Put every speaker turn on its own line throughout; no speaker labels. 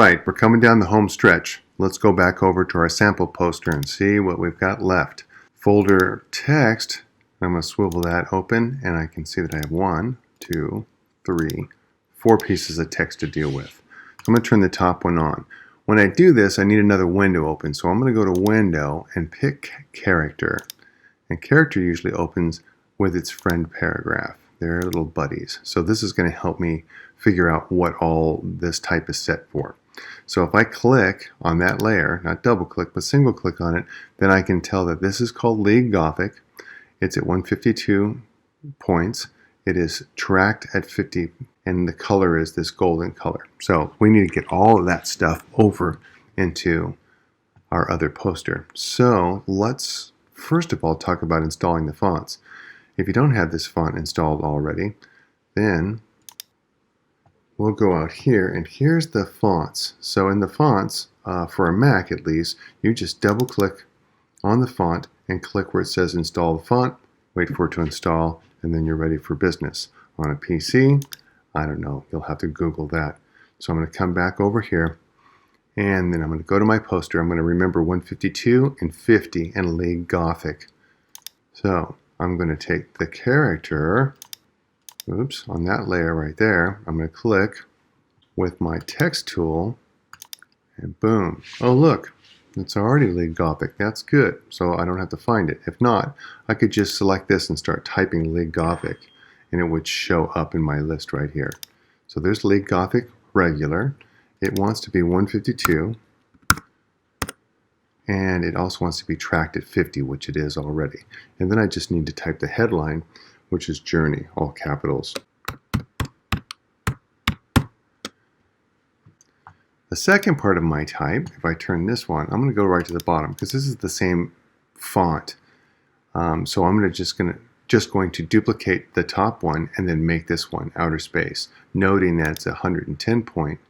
right, we're coming down the home stretch. Let's go back over to our sample poster and see what we've got left. Folder text, I'm going to swivel that open and I can see that I have 1, 2, 3, 4 pieces of text to deal with. So I'm going to turn the top one on. When I do this, I need another window open, so I'm going to go to Window and pick Character. And Character usually opens with its friend paragraph. They're little buddies. So this is going to help me figure out what all this type is set for. So if I click on that layer, not double click, but single click on it, then I can tell that this is called League Gothic. It's at 152 points. It is tracked at 50, and the color is this golden color. So we need to get all of that stuff over into our other poster. So let's first of all talk about installing the fonts. If you don't have this font installed already, then we'll go out here, and here's the fonts. So in the fonts, for a Mac at least, you just double click on the font and click where it says install the font, wait for it to install, and then you're ready for business. On a PC, I don't know, you'll have to Google that. So I'm going to come back over here, and then I'm going to go to my poster. I'm going to remember 152 and 50 and League Gothic. So I'm going to take the character, on that layer right there. I'm going to click with my text tool, and boom. Oh, look, it's already League Gothic. That's good. So I don't have to find it. If not, I could just select this and start typing League Gothic, and it would show up in my list right here. So there's League Gothic regular. It wants to be 152, and it also wants to be tracked at 50, which it is already. And then I just need to type the headline, which is Journey, all capitals. The second part of my type, if I turn this one, I'm going to go right to the bottom because this is the same font. So I'm just going to duplicate the top one and then make this one outer space, noting that it's 110 point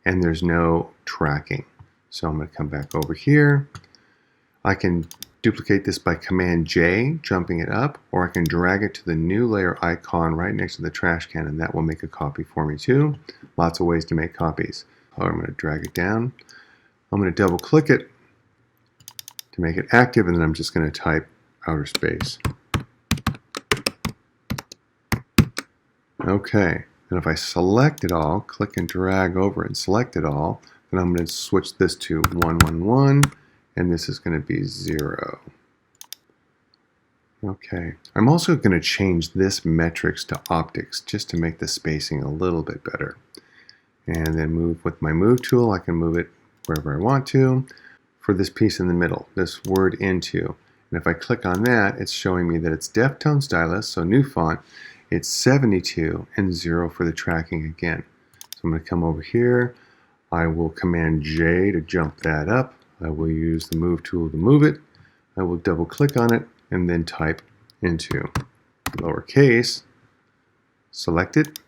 and there's no tracking. So I'm going to come back over here. I can duplicate this by Command J, jumping it up, or I can drag it to the new layer icon right next to the trash can, and that will make a copy for me too. Lots of ways to make copies. I'm going to drag it down. I'm going to double click it to make it active, and then I'm just going to type outer space. Okay, and if I select it all, click and drag over and select it all, then I'm going to switch this to 111, and this is going to be 0. Okay, I'm also going to change this metrics to optics just to make the spacing a little bit better. And then move with my move tool, I can move it wherever I want to. For this piece in the middle, this word into. And if I click on that, it's showing me that it's Deftone Stylus, so new font. It's 72 and 0 for the tracking again. So I'm going to come over here. I will Command J to jump that up. I will use the move tool to move it. I will double click on it and then type into. Lowercase, select it,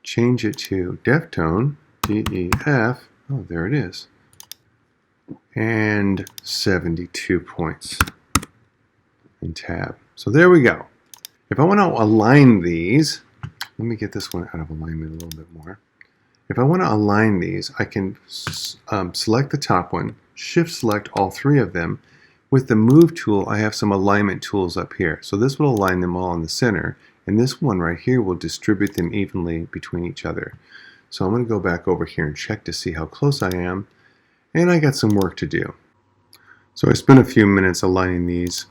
change it to Deftone, DEF, oh there it is, and 72 points, and tab. So there we go. If I want to align these, let me get this one out of alignment a little bit more. If I want to align these, I can select the top one, shift select all 3 of them. With the move tool, I have some alignment tools up here. So this will align them all in the center, and this one right here will distribute them evenly between each other. So I'm going to go back over here and check to see how close I am, and I got some work to do. So I spent a few minutes aligning these,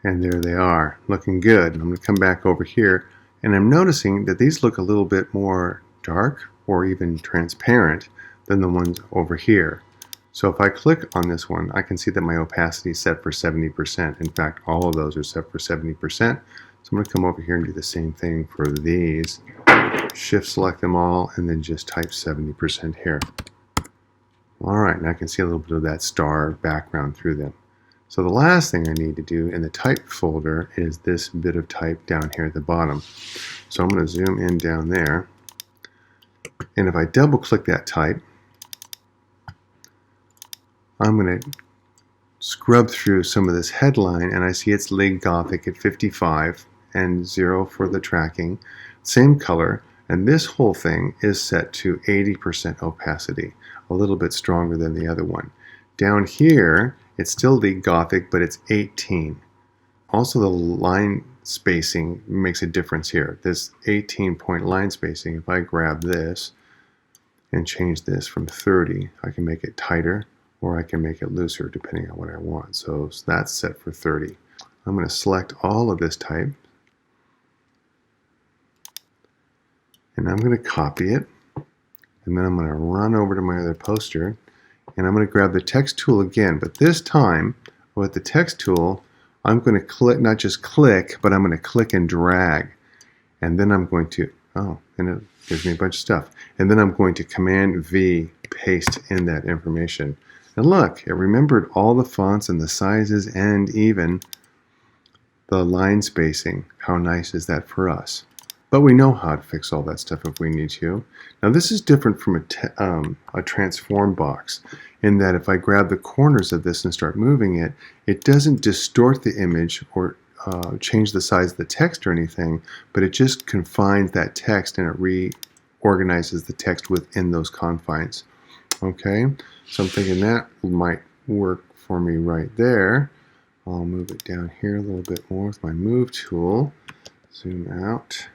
and there they are, looking good. I'm going to come back over here, and I'm noticing that these look a little bit more dark or even transparent than the ones over here. So if I click on this one, I can see that my opacity is set for 70%. In fact, all of those are set for 70%. So I'm going to come over here and do the same thing for these. Shift select them all and then just type 70% here. Alright, now I can see a little bit of that star background through them. So the last thing I need to do in the type folder is this bit of type down here at the bottom. So I'm going to zoom in down there. And if I double click that type, I'm going to scrub through some of this headline, and I see it's League Gothic at 55 and 0 for the tracking. Same color, And this whole thing is set to 80% opacity, a little bit stronger than the other one. Down here, it's still the Gothic, but it's 18. Also, the line spacing makes a difference here. This 18-point line spacing, if I grab this and change this from 30, I can make it tighter or I can make it looser depending on what I want. So that's set for 30. I'm going to select all of this type and I'm going to copy it, and then I'm going to run over to my other poster and I'm going to grab the text tool again, but this time with the text tool I'm going to click, not just click, but I'm going to click and drag, and then I'm going to, and it gives me a bunch of stuff, and then I'm going to Command V, paste in that information. And look, it remembered all the fonts and the sizes and even the line spacing. How nice is that for us? But we know how to fix all that stuff if we need to. Now this is different from a transform box in that if I grab the corners of this and start moving it, it doesn't distort the image or change the size of the text or anything, but it just confines that text and it reorganizes the text within those confines. Okay, so I'm thinking that might work for me right there. I'll move it down here a little bit more with my move tool. Zoom out.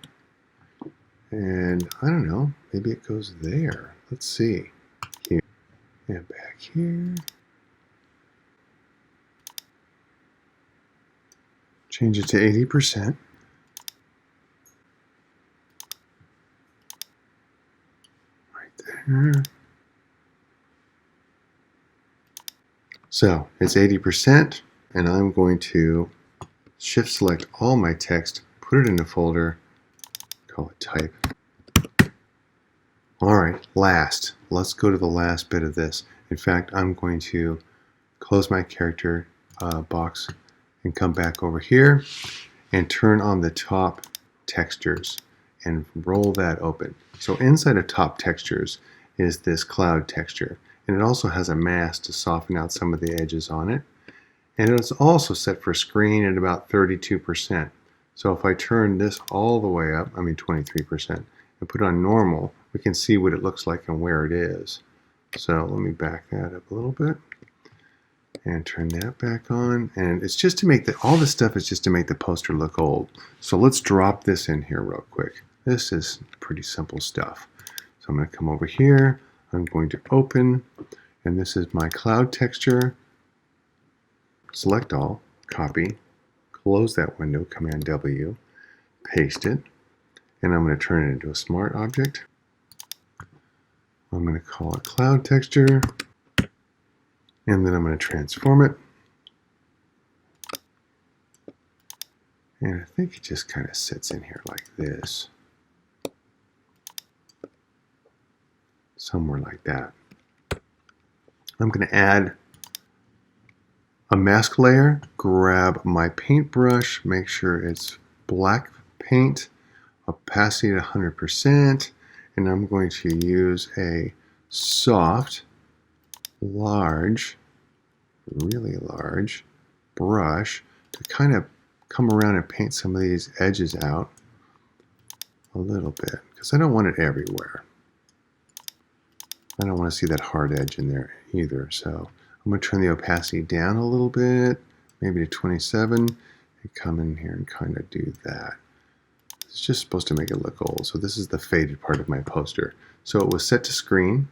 And I don't know, maybe it goes there. Let's see. Here and back here. Change it to 80%. Right there. So it's 80%, and I'm going to shift select all my text, put it in a folder, call it type. All right, last. Let's go to the last bit of this. In fact, I'm going to close my character box and come back over here and turn on the top textures and roll that open. So inside of top textures is this cloud texture, and it also has a mask to soften out some of the edges on it. And it's also set for screen at about 32%. So if I turn this all the way up, 23%, and put on normal, we can see what it looks like and where it is. So let me back that up a little bit and turn that back on. And it's just to make all this stuff is just to make the poster look old. So let's drop this in here real quick. This is pretty simple stuff. So I'm going to come over here. I'm going to open, and this is my cloud texture. Select all, copy, close that window, Command W, paste it, and I'm going to turn it into a smart object. I'm going to call it cloud texture, and then I'm going to transform it. And I think it just kind of sits in here like this. Somewhere like that. I'm going to add a mask layer, grab my paintbrush, make sure it's black paint, opacity at 100%, and I'm going to use a soft, large, really large brush to kind of come around and paint some of these edges out a little bit, because I don't want it everywhere. I don't want to see that hard edge in there either, so I'm going to turn the opacity down a little bit, maybe to 27, and come in here and kind of do that. It's just supposed to make it look old. So this is the faded part of my poster. So it was set to screen,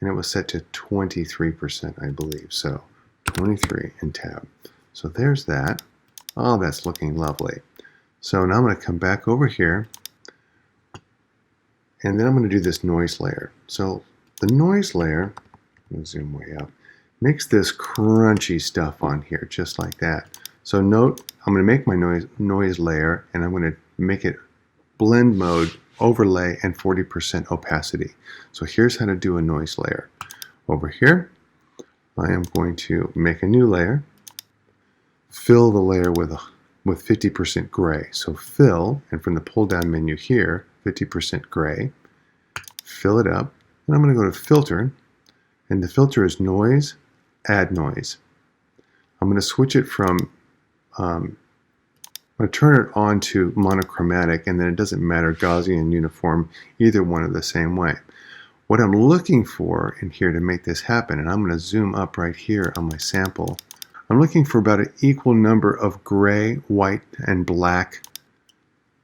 and it was set to 23%, I believe. So 23 and tab. So there's that. Oh, that's looking lovely. So now I'm going to come back over here, and then I'm going to do this noise layer. So the noise layer, I'm going to zoom way up, makes this crunchy stuff on here, just like that. So note, I'm going to make my noise layer, and I'm going to make it blend mode, overlay, and 40% opacity. So here's how to do a noise layer. Over here, I am going to make a new layer, fill the layer with 50% gray. So fill, and from the pull down menu here, 50% gray, fill it up, and I'm going to go to filter, and the filter is noise, add noise. I'm going to switch it from I'm going to turn it on to monochromatic, and then it doesn't matter, Gaussian, uniform, either one are the same way. What I'm looking for in here to make this happen, and I'm going to zoom up right here on my sample, I'm looking for about an equal number of gray, white, and black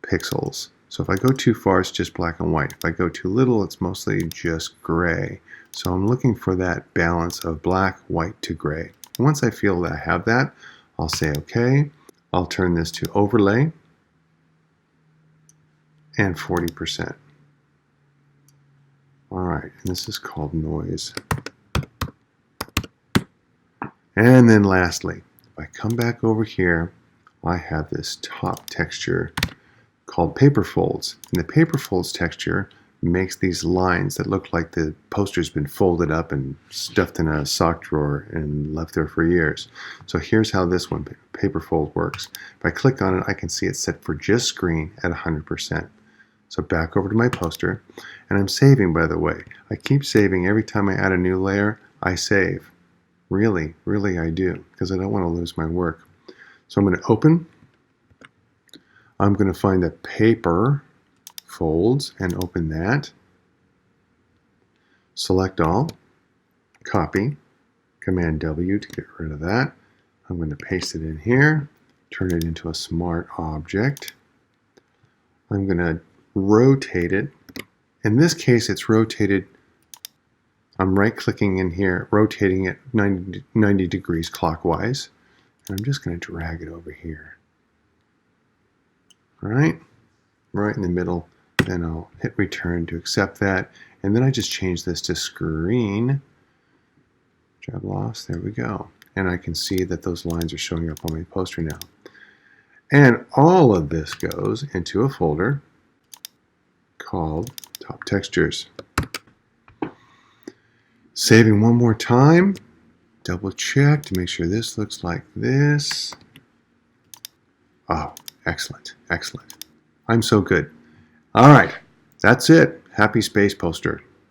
pixels. So if I go too far, it's just black and white. If I go too little, it's mostly just gray. So I'm looking for that balance of black, white to gray. Once I feel that I have that, I'll say OK. I'll turn this to overlay and 40%. All right, and this is called noise. And then lastly, if I come back over here, I have this top texture called paper folds. And the paper folds texture makes these lines that look like the poster's been folded up and stuffed in a sock drawer and left there for years. So here's how this one, paper fold, works. If I click on it, I can see it's set for just screen at 100%. So back over to my poster, and I'm saving, by the way. I keep saving. Every time I add a new layer, I save. Really, really I do, because I don't want to lose my work. So I'm going to open. I'm going to find the paper folds and open that. Select all, copy, Command W to get rid of that. I'm going to paste it in here, turn it into a smart object. I'm going to rotate it. In this case, it's rotated. I'm right-clicking in here, rotating it 90 degrees clockwise. And I'm just going to drag it over here. All right in the middle. Then I'll hit return to accept that. And then I just change this to screen. Job lost. There we go. And I can see that those lines are showing up on my poster now. And all of this goes into a folder called Top Textures. Saving one more time. Double check to make sure this looks like this. Oh, excellent, excellent. I'm so good. All right, that's it. Happy Space Poster.